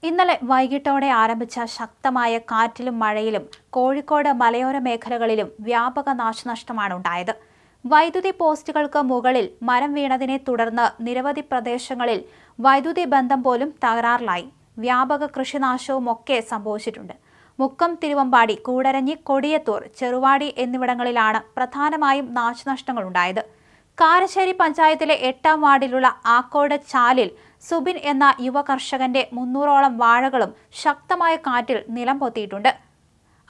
ഇന്നലെ വൈകിട്ടോടെ ആരംഭിച്ച ശക്തമായ കാറ്റിലും മഴയിലും കോഴിക്കോട് മലയോര മേഖലകളിലും വ്യാപക നാശനഷ്ടമാണ് ഉണ്ടായത്. വൈദ്യുതി പോസ്റ്റുകൾക്ക് മുകളിൽ മരം വീണതിനെ തുടർന്ന് നിരവധി പ്രദേശങ്ങളിൽ വൈദ്യുതി ബന്ധം പോലും തകരാറിലായി. വ്യാപക കൃഷിനാശവുമൊക്കെ സംഭവിച്ചിട്ടുണ്ട്. മുക്കം, തിരുവമ്പാടി, കൂടരഞ്ഞി, കൊടിയത്തൂർ, ചെറുവാടി എന്നിവിടങ്ങളിലാണ് പ്രധാനമായും നാശനഷ്ടങ്ങളുണ്ടായത്. കാരശ്ശേരി പഞ്ചായത്തിലെ 8ാം വാർഡിലുള്ള ആക്കോട് ചാലിൽ സുബിൻ എന്ന യുവ കർഷകന്റെ 300ഓളം വാഴകളും ശക്തമായ കാറ്റിൽ നിലം പൊത്തിയിട്ടുണ്ട്.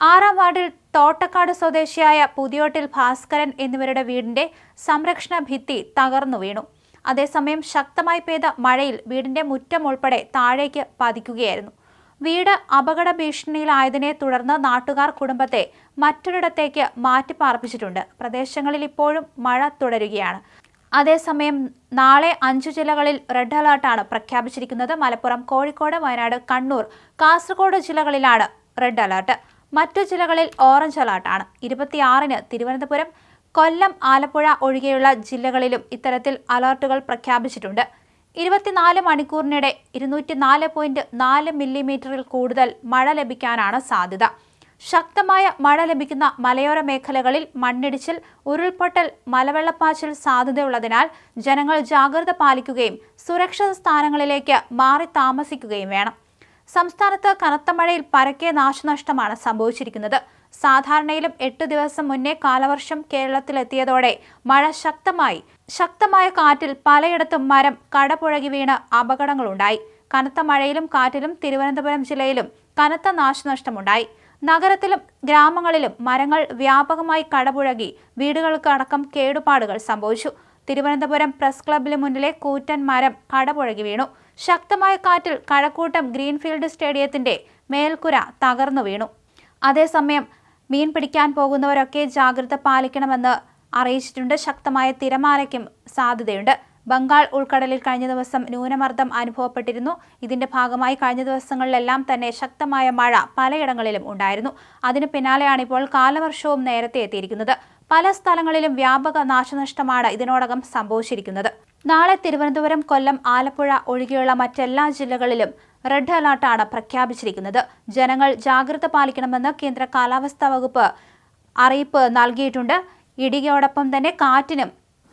6ാം വാർഡിൽ തോട്ടക്കാട് സ്വദേശിയായ പുതിയോട്ടിൽ ഭാസ്കരൻ എന്നിവരുടെ വീടിന്റെ സംരക്ഷണ ഭിത്തി തകർന്നു വീണു. അതേസമയം ശക്തമായി പെയ്ത മഴയിൽ വീടിന്റെ മുറ്റം ഉൾപ്പെടെ താഴേക്ക് പതിക്കുകയായിരുന്നു. വീട് അപകട ഭീഷണിയിലായതിനെ തുടർന്ന് നാട്ടുകാർ കുടുംബത്തെ മറ്റൊരിടത്തേക്ക് മാറ്റിപ്പാർപ്പിച്ചിട്ടുണ്ട്. പ്രദേശങ്ങളിൽ ഇപ്പോഴും മഴ തുടരുകയാണ്. അതേസമയം നാളെ 5 ജില്ലകളിൽ റെഡ് അലർട്ടാണ് പ്രഖ്യാപിച്ചിരിക്കുന്നത്. മലപ്പുറം, കോഴിക്കോട്, വയനാട്, കണ്ണൂർ, കാസർഗോഡ് ജില്ലകളിലാണ് റെഡ് അലർട്ട്. മറ്റു ജില്ലകളിൽ ഓറഞ്ച് അലർട്ടാണ്. 26-ന് തിരുവനന്തപുരം, കൊല്ലം, ആലപ്പുഴ ഒഴികെയുള്ള ജില്ലകളിലും ഇത്തരത്തിൽ അലർട്ടുകൾ പ്രഖ്യാപിച്ചിട്ടുണ്ട്. 24 മണിക്കൂറിനിടെ 204.4 മില്ലിമീറ്ററിൽ കൂടുതൽ മഴ ലഭിക്കാനാണ് സാധ്യത. ശക്തമായ മഴ ലഭിക്കുന്ന മലയോര മേഖലകളിൽ മണ്ണിടിച്ചിൽ, ഉരുൾപൊട്ടൽ, മലവെള്ളപ്പാച്ചിൽ സാധ്യതയുള്ളതിനാൽ ജനങ്ങൾ ജാഗ്രത പാലിക്കുകയും സുരക്ഷിത സ്ഥാനങ്ങളിലേക്ക് മാറി താമസിക്കുകയും വേണം. സംസ്ഥാനത്ത് കനത്ത മഴയിൽ പരക്കെ നാശനഷ്ടമാണ് സംഭവിച്ചിരിക്കുന്നത്. സാധാരണയിലും 8 ദിവസം മുന്നേ കാലവർഷം കേരളത്തിലെത്തിയതോടെ മഴ ശക്തമായ കാറ്റിൽ പലയിടത്തും മരം കടപുഴകി വീണ് അപകടങ്ങളുണ്ടായി. കനത്ത മഴയിലും കാറ്റിലും തിരുവനന്തപുരം ജില്ലയിലും കനത്ത നാശനഷ്ടമുണ്ടായി. നഗരത്തിലും ഗ്രാമങ്ങളിലും മരങ്ങൾ വ്യാപകമായി കടപുഴകി വീടുകൾക്ക് അടക്കം കേടുപാടുകൾ സംഭവിച്ചു. തിരുവനന്തപുരം പ്രസ് ക്ലബിന് മുന്നിലെ കൂറ്റൻ മരം കടപുഴകി വീണു. ശക്തമായ കാറ്റിൽ കഴക്കൂട്ടം ഗ്രീൻഫീൽഡ് സ്റ്റേഡിയത്തിന്റെ മേൽക്കുര തകർന്നു വീണു. അതേസമയം മീൻ പിടിക്കാൻ പോകുന്നവരൊക്കെ ജാഗ്രത പാലിക്കണമെന്ന് അറിയിച്ചിട്ടുണ്ട്. ശക്തമായ തിരമാലയ്ക്കും സാധ്യതയുണ്ട്. ബംഗാൾ ഉൾക്കടലിൽ കഴിഞ്ഞ ദിവസം ന്യൂനമർദ്ദം അനുഭവപ്പെട്ടിരുന്നു. ഇതിന്റെ ഭാഗമായി കഴിഞ്ഞ ദിവസങ്ങളിലെല്ലാം തന്നെ ശക്തമായ മഴ പലയിടങ്ങളിലും ഉണ്ടായിരുന്നു. അതിന് പിന്നാലെയാണ് ഇപ്പോൾ കാലവർഷവും നേരത്തെ എത്തിയിരിക്കുന്നത്. പല സ്ഥലങ്ങളിലും വ്യാപക നാശനഷ്ടമാണ് ഇതിനോടകം സംഭവിച്ചിരിക്കുന്നത്. നാളെ തിരുവനന്തപുരം, കൊല്ലം, ആലപ്പുഴ ഒഴികെയുള്ള മറ്റെല്ലാ ജില്ലകളിലും റെഡ് അലർട്ടാണ് പ്രഖ്യാപിച്ചിരിക്കുന്നത്. ജനങ്ങൾ ജാഗ്രത പാലിക്കണമെന്ന് കേന്ദ്ര കാലാവസ്ഥാ വകുപ്പ് അറിയിപ്പ് നൽകിയിട്ടുണ്ട്. ഇടിയോടൊപ്പം തന്നെ കാറ്റിനും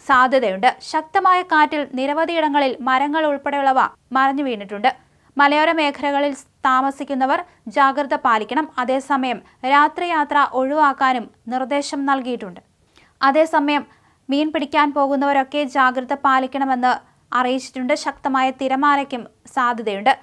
സാധ്യതയുണ്ട്. ശക്തമായ കാറ്റിൽ നിരവധിയിടങ്ങളിൽ മരങ്ങൾ ഉൾപ്പെടെയുള്ളവ മറിഞ്ഞു വീണിട്ടുണ്ട്. മലയോര മേഖലകളിൽ താമസിക്കുന്നവർ ജാഗ്രത പാലിക്കണം. അതേസമയം രാത്രിയാത്ര ഒഴിവാക്കാനും നിർദ്ദേശം നൽകിയിട്ടുണ്ട്. അതേസമയം മീൻ പിടിക്കാൻ പോകുന്നവരൊക്കെ ജാഗ്രത പാലിക്കണമെന്ന് അറിയിച്ചിട്ടുണ്ട്. ശക്തമായ തിരമാലയ്ക്കും സാധ്യതയുണ്ട്.